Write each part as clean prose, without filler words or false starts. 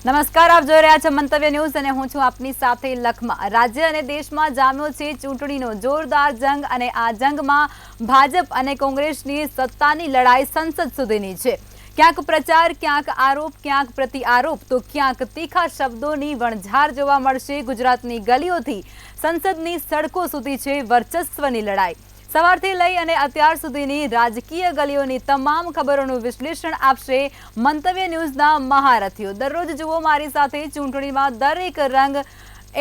નમસ્કાર, આપ જોઈ રહ્યા છો મંતવ્ય ન્યૂઝ અને હું છું આપની સાથે લખમાં। રાજ્ય અને દેશમાં જામ્યો છે ચૂંટણીનો જોરદાર જંગ અને આ જંગમાં ભાજપ અને કોંગ્રેસની સત્તાની લડાઈ સંસદ સુધીની છે। ક્યાંક પ્રચાર, ક્યાંક આરોપ, ક્યાંક પ્રતિ આરોપ તો ક્યાંક તીખા શબ્દોની વણઝાર જોવા મળશે। ગુજરાતની ગલીઓથી સંસદની સડકો સુધી છે વર્ચસ્વની લડાઈ। સવારથી લઈ અને અત્યાર સુધીની રાજકીય ગલીઓની તમામ ખબરોનું વિશ્લેષણ આપશે મંતવ્ય ન્યૂઝના મહારથીઓ। દરરોજ જુઓ મારી સાથે ચૂંટણીમાં દરેક રંગ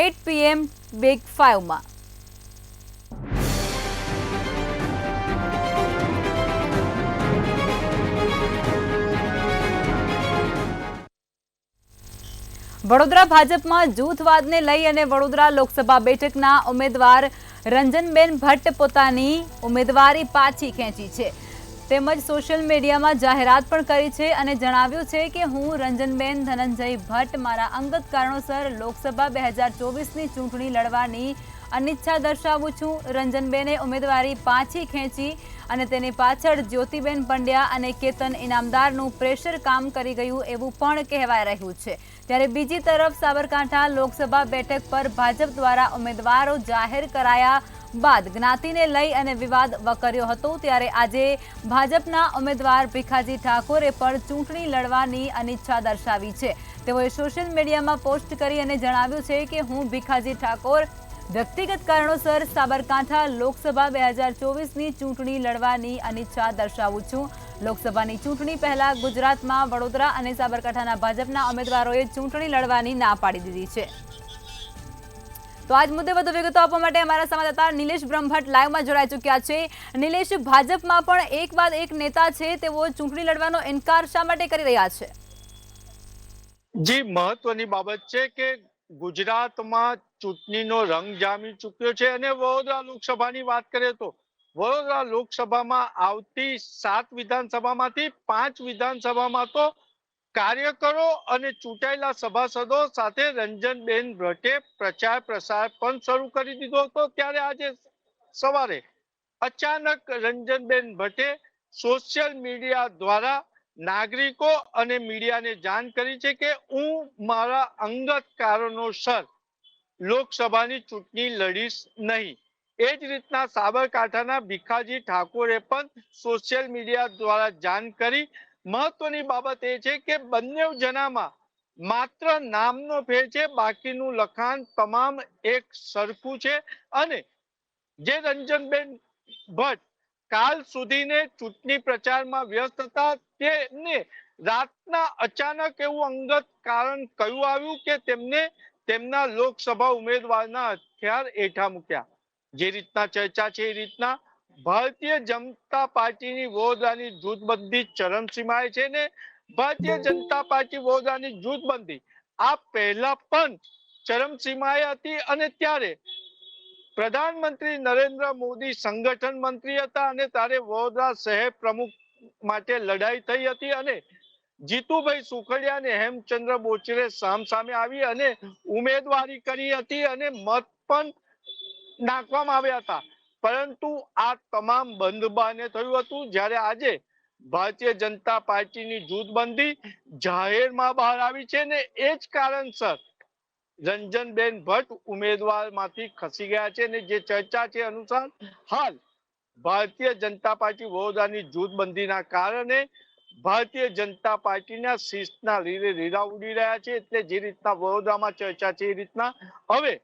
8 PM બિગ 5માં। વડોદરા ભાજપમાં જૂથવાદને લઈ અને વડોદરા લોકસભા બેઠકના ઉમેદવાર રંજનબેન ભટ્ટ પોતાની ઉમેદવારી પાછી ખેંચી છે। તેમજ સોશિયલ મીડિયામાં જાહેરાત પણ કરી છે અને જણાવ્યું છે કે હું રંજનબેન ધનંજય ભટ્ટ મારા અંગત કારણોસર લોકસભા 2024ની ચૂંટણી લડવાની અનિચ્છા દર્શાવું છું। રંજનબેને ઉમેદવારી પાછી ખેંચી અને તેની પાછળ જ્યોતિબેન પંડ્યા અને કેતન ઇનામદારનું પ્રેશર કામ કરી ગયું એવું પણ કહેવાય રહ્યું છે। ત્યારે બીજી તરફ સાબરકાંઠા લોકસભા બેઠક પર ભાજપ દ્વારા ઉમેદવારો જાહેર કરાયા બાદ જ્ઞાતિને લઈ અને વિવાદ વકર્યો હતો। ત્યારે આજે ભાજપના ઉમેદવાર ભીખાજી ઠાકોરે પણ ચૂંટણી લડવાની અનિચ્છા દર્શાવી છે। તેઓએ સોશિયલ મીડિયામાં પોસ્ટ કરી અને જણાવ્યું છે કે હું ભીખાજી ઠાકોર વ્યક્તિગત કારણોસર સાબરકાંઠા લોકસભા 2024ની ચૂંટણી લડવાની અનિચ્છા દર્શાવું છું। લોકસભાની ચૂંટણી પહેલા ગુજરાતમાં વડોદરા અને સાબરકાંઠાના ભાજપના ઉમેદવારોએ ચૂંટણી લડવાની ના પાડી દીધી છે। તો આજ મુદ્દે વધુ વિગતો આપવા માટે અમારા સંવાદદાતા નિલેશ બ્રહ્મભટ્ટ લાઈવમાં જોડાઈ ચૂક્યા છે। નિલેશ, ભાજપમાં પણ એક બાદ એક નેતા છે, તેઓ ચૂંટણી લડવાનો ઇનકાર શા માટે કરી રહ્યા છે? જી, મહત્વની બાબત છે કે ગુજરાતમાં ચૂંટણીનો રંગ જામી ચૂક્યો છે અને વડોદરા લોકસભાની વાત કરીએ તો વડોદરા લોકસભામાં આવતી 7 વિધાનસભામાંથી 5 વિધાનસભામાં તો કાર્યકરો અને ચૂંટાયેલા સભાસદો સાથે રંજનબેન ભટ્ટે પ્રચાર પ્રસાર પણ શરૂ કરી દીધો હતો। ત્યારે આજે સવારે અચાનક રંજનબેન ભટ્ટે સોશિયલ મીડિયા દ્વારા નાગરિકો અને મીડિયાને જાણ કરી છે કે હું મારા અંગત કારણોસર લોકસભાની ચૂંટણી લડીશ નહીં। એ જ રીતના સાબરકાંઠાના ભીખાજી ઠાકોરે પણ સોશિયલ મીડિયા દ્વારા જાણ કરી। મહત્વની બાબત એ છે કે બંને જણામાં માત્ર નામનો ફેર છે, બાકીનું લખાણ તમામ એક સરખું છે અને જે રંજનબેન ભટ્ટ કાલ સુધીને ચૂંટણી પ્રચારમાં વ્યસ્ત હતા તેને રાતના અચાનક એવું અંગત કારણ કયું આવ્યું કે તેમને તેમના લોકસભા ઉમેદવારના હથિયાર હેઠા મૂક્યા। જે રીતના ચર્ચા છે એ રીતના ભારતીય જનતા પાર્ટીની વડોદરાની જૂથબંધી ચરમસીમાએ છે ને ભારતીય જનતા પાર્ટી વડોદરાની જૂથબંધી આ પહેલા પણ ચરમસીમાએ હતી અને ત્યારે પ્રધાનમંત્રી નરેન્દ્ર મોદી સંગઠન મંત્રી હતા અને ત્યારે વડોદરા શહેર પ્રમુખ માટે લડાઈ થઈ હતી અને જીતુભાઈ સુખડિયા અને હેમચંદ્ર બોચરે સામસામે આવી અને ઉમેદવારી કરી હતી અને મત પણ નાખવામાં આવ્યા હતા, પરંતુ આ તમામ બંધ બાને થયું હતું। જ્યારે આજે ભારતીય જનતા પાર્ટીની જૂથબંધી જાહેરમાં બહાર આવી છે ને એ જ કારણસર રંજનબેન ભટ્ટ ઉમેદવારમાંથી ખસી ગયા છે અને જે ચર્ચા છે અનુસાર હાલ ભારતીય જનતા પાર્ટી વડોદરાની જૂથબંધીના કારણે ભારતીય જનતા પાર્ટીના શીર્ષના રીરા ઉડી રહ્યા છે। એટલે જે રીતના વડોદરામાં ચર્ચા છે એ રીતના હવે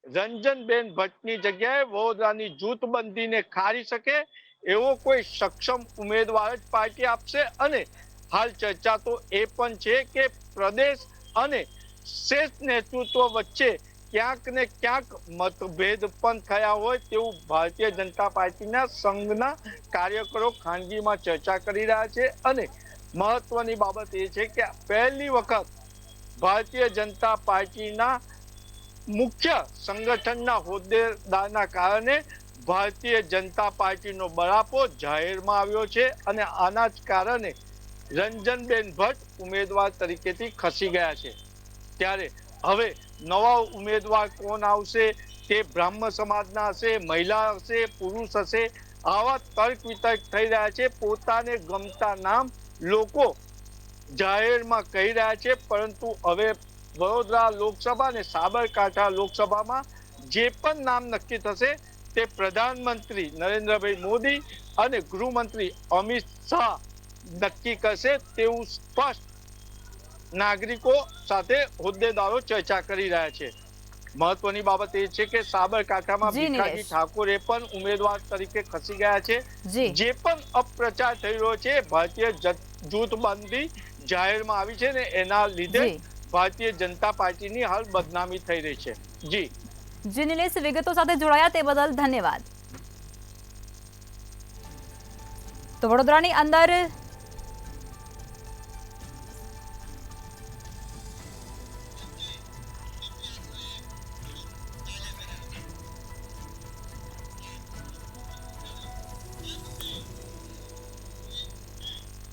રંજનબેન ભટ્ટની જગ્યાએ વડોદરાની જૂથબંધીને ખારી શકે એવો કોઈ સક્ષમ ઉમેદવાર જ પાર્ટી આપશે અને હાલ ચર્ચા તો એ પણ છે કે પ્રદેશ અને શ્રેષ્ઠ નેતૃત્વ વચ્ચે ક્યાંક ને ક્યાંક મતભેદ પણ થયા હોય તેવું ભારતીય જનતા પાર્ટીના સંઘના કાર્યકરો ખાનગીમાં ચર્ચા કરી રહ્યા છે અને મહત્વની બાબત એ છે કે પહેલી વખત ભારતીય જનતા પાર્ટીના મુખ્ય સંગઠનના હોદ્દેદારના કારણે ભારતીય જનતા પાર્ટીનો બળાપો જાહેરમાં આવ્યો છે અને આના જ કારણે રંજનબેન ભટ્ટ ઉમેદવાર તરીકેથી ખસી ગયા છે। ત્યારે હવે નવા ઉમેદવાર કોણ આવશે તે બ્રાહ્મણ સમાજના હશે, મહિલા હશે, પુરુષ હશે, આવા તર્ક વિતર્ક થઈ રહ્યા છે। પોતાને ગમતા નામ લોકો જાહેરમાં કહી રહ્યા છે, પરંતુ હવે વડોદરા લોકસભા અને સાબરકાંઠા લોકસભામાં જે પણ નામ નક્કી થશે તે પ્રધાનમંત્રી નરેન્દ્રભાઈ મોદી અને ગૃહમંત્રી અમિત શાહ નક્કી કરશે તેવું સ્પષ્ટ નાગરિકો સાથે હોદ્દેદારો ચર્ચા કરી રહ્યા છે. મહત્વની બાબત એ છે કે સાબરકાંઠામાં જી ભીખાજી નિલેશ. ઠાકોરે પણ ઉમેદવાર તરીકે ખસી ગયા છે. જી જે પણ અપપ્રચાર થઈ રહ્યો છે ભારતીય જૂથબંધી જાહેરમાં આવી છે ને એના લીધે જી ભારતીય જનતા પાર્ટીની હાલ બદનામી થઈ રહી છે. જી જી નિલેશ, વિગતો સાથે જોડાયા તે બદલ ધન્યવાદ. તો વડોદરાની અંદર